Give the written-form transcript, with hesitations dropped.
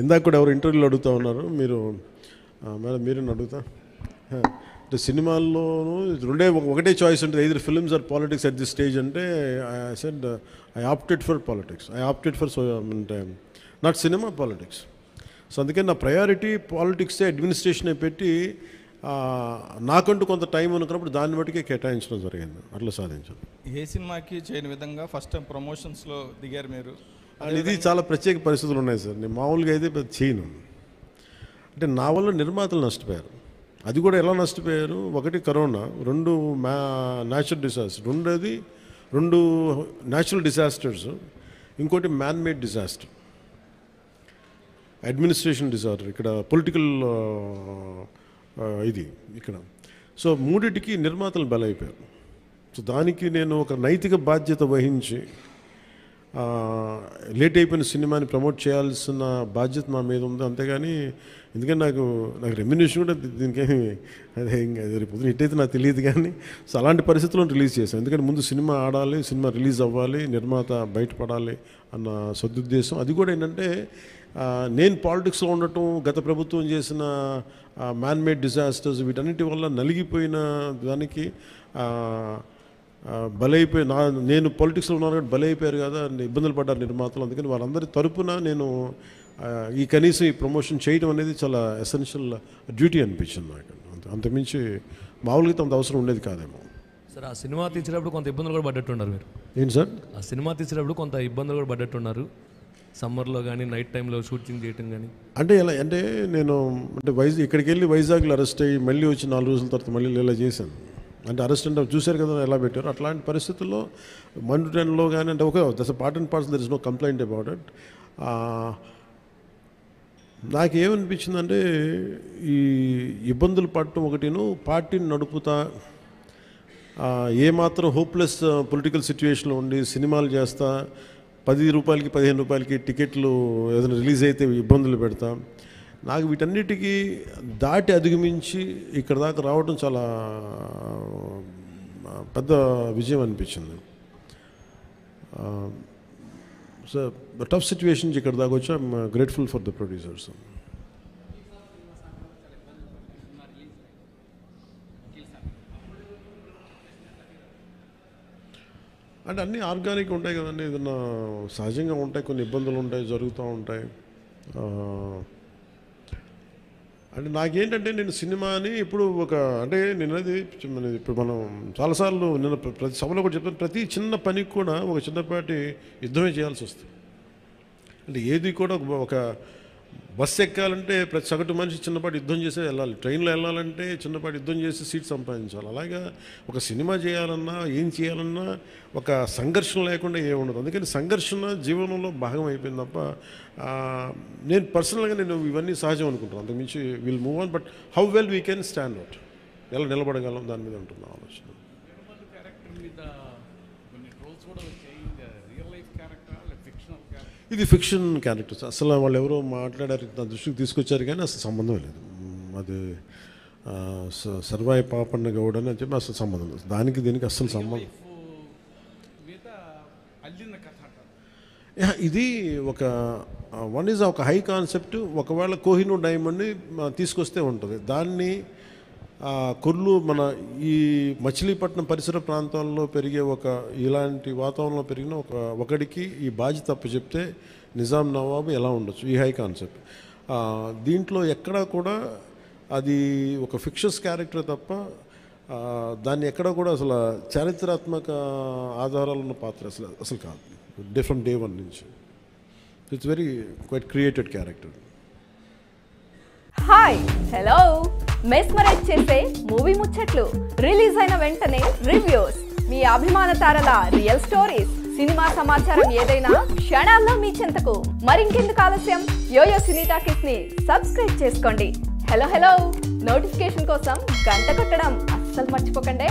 ఇందాక కూడా ఎవరు ఇంటర్వ్యూలో అడుగుతూ ఉన్నారు, మీరు మేడం మీరేనా అడుగుతా అంటే సినిమాల్లోనూ ఒకటే చాయిస్ ఉంటుంది, either films or politics at this stage అంటే I said I opted for politics, I opted for అంటే నాట్ సినిమా పాలిటిక్స్. సో అందుకని నా ప్రయారిటీ పాలిటిక్సే అడ్మినిస్ట్రేషన్ పెట్టి నాకంటూ కొంత టైం అనుకున్నప్పుడు దాన్ని బట్టికే కేటాయించడం జరిగింది, అట్లా సాధించాను. ఏ సినిమాకి చేయని విధంగా ఫస్ట్ టైం ప్రమోషన్స్లో దిగారు మీరు. ఇది చాలా ప్రత్యేక పరిస్థితులు ఉన్నాయి సార్. నేను మామూలుగా అయితే పెద్ద చేయను. అంటే నా వల్ల నిర్మాతలు నష్టపోయారు. అది కూడా ఎలా నష్టపోయారు, ఒకటి కరోనా, రెండు న్యాచురల్ డిజాస్టర్, రెండు న్యాచురల్ డిజాస్టర్స్, ఇంకోటి man made disaster, administration disaster, ఇక్కడ పొలిటికల్ ఇది ఇక్కడ. సో మూడిటికి నిర్మాతలు బలైపోయారు. సో దానికి నేను ఒక నైతిక బాధ్యత వహించి లేట్ అయిపోయిన సినిమాని ప్రమోట్ చేయాల్సిన బాధ్యత నా మీద ఉంది. అంతేగాని ఎందుకంటే నాకు రెమ్యునేషన్ కూడా దీనికేమి అదే ఇంకా రేపు పొద్దున హిట్ అయితే నాకు తెలియదు, కానీ సో అలాంటి పరిస్థితుల్లో రిలీజ్ చేశాను. ఎందుకంటే ముందు సినిమా ఆడాలి, సినిమా రిలీజ్ అవ్వాలి, నిర్మాత బయటపడాలి అన్న సదుద్దేశం. అది కూడా ఏంటంటే నేను పాలిటిక్స్లో ఉండటం, గత ప్రభుత్వం చేసిన మ్యాన్ మేడ్ డిజాస్టర్స్, వీటన్నిటి వల్ల నలిగిపోయిన దానికి నేను పాలిటిక్స్లో ఉన్నాను కాబట్టి బలైపోయారు కదా, ఇబ్బందులు పడ్డారు నిర్మాతలు. అందుకని వాళ్ళందరి తరపున నేను ఈ కనీసం ఈ ప్రమోషన్ చేయడం అనేది చాలా ఎసెన్షియల్ డ్యూటీ అనిపించింది నాకు. అంతమించి మామూలుగా అంత అవసరం ఉండేది కాదేమో. సార్ ఆ సినిమా తీసేటప్పుడు కొంత ఇబ్బందులు కూడా పడ్డట్టున్నారు మీరు. ఏంటి సార్? ఆ సినిమా తీసేటప్పుడు కొంత ఇబ్బందులు కూడా పడ్డట్టున్నారు, సమ్మర్లో కానీ నైట్ టైంలో షూటింగ్ చేయటం కానీ. అంటే ఎలా అంటే నేను అంటే ఇక్కడికి వెళ్ళి వైజాగ్లో అరెస్ట్ అయ్యి మళ్ళీ వచ్చి 4 రోజుల తర్వాత మళ్ళీ ఇలా చేశాను. అంటే అరెస్ట్ అంటే చూశారు కదా ఎలా పెట్టారు. అట్లాంటి పరిస్థితుల్లో మండుటెన్లో కానీ అంటే okay, that's a part and parcel, there is no complaint about it. నాకేమనిపించిందంటే ఈ ఇబ్బందులు పడటం ఒకటిను, పార్టీని నడుపుతా ఏమాత్రం హోప్లెస్ పొలిటికల్ సిచ్యువేషన్లో ఉండి సినిమాలు చేస్తా, 10 రూపాయలకి 15 రూపాయలకి టికెట్లు ఏదైనా రిలీజ్ అయితే ఇబ్బందులు పెడతా, నాకు వీటన్నిటికీ దాటి అధిగమించి ఇక్కడ దాకా రావడం చాలా పెద్ద విజయం అనిపించింది. సో టఫ్ సిచ్యువేషన్ ఇక్కడ దాకా వచ్చి I'm grateful for the producers. అంటే అన్నీ ఆర్గానిక్ ఉంటాయి కదండి, ఏదన్నా సహజంగా ఉంటాయి, కొన్ని ఇబ్బందులు ఉంటాయి, జరుగుతూ ఉంటాయి. అంటే నాకేంటంటే నేను సినిమాని ఇప్పుడు అంటే నేనది ఇప్పుడు మనం చాలాసార్లు నేను ప్రతి సభలో కూడా చెప్తాను, ప్రతి చిన్న పనికి కూడా ఒక చిన్నపాటి యుద్ధమే చేయాల్సి వస్తుంది. అంటే ఏది కూడా ఒక బస్సు ఎక్కాలంటే ప్రతి సగటు మనిషి చిన్నపాటి యుద్ధం చేసే వెళ్ళాలి, ట్రైన్లో వెళ్ళాలంటే చిన్నపాటి యుద్ధం చేసి సీట్ సంపాదించాలి. అలాగా ఒక సినిమా చేయాలన్నా ఏం చేయాలన్నా ఒక సంఘర్షణ లేకుండా ఏముండదు. అందుకని సంఘర్షణ జీవనంలో భాగం అయిపోయింది తప్ప నేను పర్సనల్గా నేను ఇవన్నీ సహజం అనుకుంటాను. అంతకుమించి will move on, but how well we can stand out, ఎలా నిలబడగలం దాని మీద ఉంటుంది ఆలోచన. ఇది ఫిక్షన్ క్యారెక్టర్స్, అసలు వాళ్ళు ఎవరో మాట్లాడారు, నా దృష్టికి తీసుకొచ్చారు కానీ అసలు సంబంధం లేదు. అది సర్వాయి పాపన్న గౌడ్ అని చెప్పి అసలు సంబంధం లేదు, దానికి దీనికి అస్సలు సంబంధం. ఇది వన్ ఈజ్ ఒక హై కాన్సెప్ట్. ఒకవేళ కోహినూర్ డైమండ్ని తీసుకొస్తే ఉంటుంది, దాన్ని కొర్లు మన ఈ మచిలీపట్నం పరిసర ప్రాంతాల్లో పెరిగే ఇలాంటి వాతావరణంలో పెరిగిన ఒకడికి ఈ బాధ్యత తప్పు చెప్తే నిజాం నవాబు ఎలా ఉండొచ్చు, ఈ హై కాన్సెప్ట్. దీంట్లో ఎక్కడా కూడా అది ఒక ఫిక్షస్ క్యారెక్టర్ తప్ప దాన్ని ఎక్కడా కూడా అసలు చారిత్రాత్మక ఆధారాలు ఉన్న పాత్ర అసలు కాదు, ఫ్రమ్ డే 1 నుంచి. It's very quite created character. Hi hello, mesmerize చేసే మూవీ ముచ్చట్లు, రిలీజ్ అయిన వెంటనే రివ్యూస్, మీ అభిమాన తారల రియల్ స్టోరీస్, సినిమా సమాచారం ఏదైనా క్షణాల్లో మీ చెంతకు. మరింకెందుకు ఆలస్యం, యోయో సినీ టాకీస్ ని సబ్స్క్రైబ్ చేసుకోండి. హలో నోటిఫికేషన్ కోసం గంట కొట్టడం అస్సలు మర్చిపోకండి.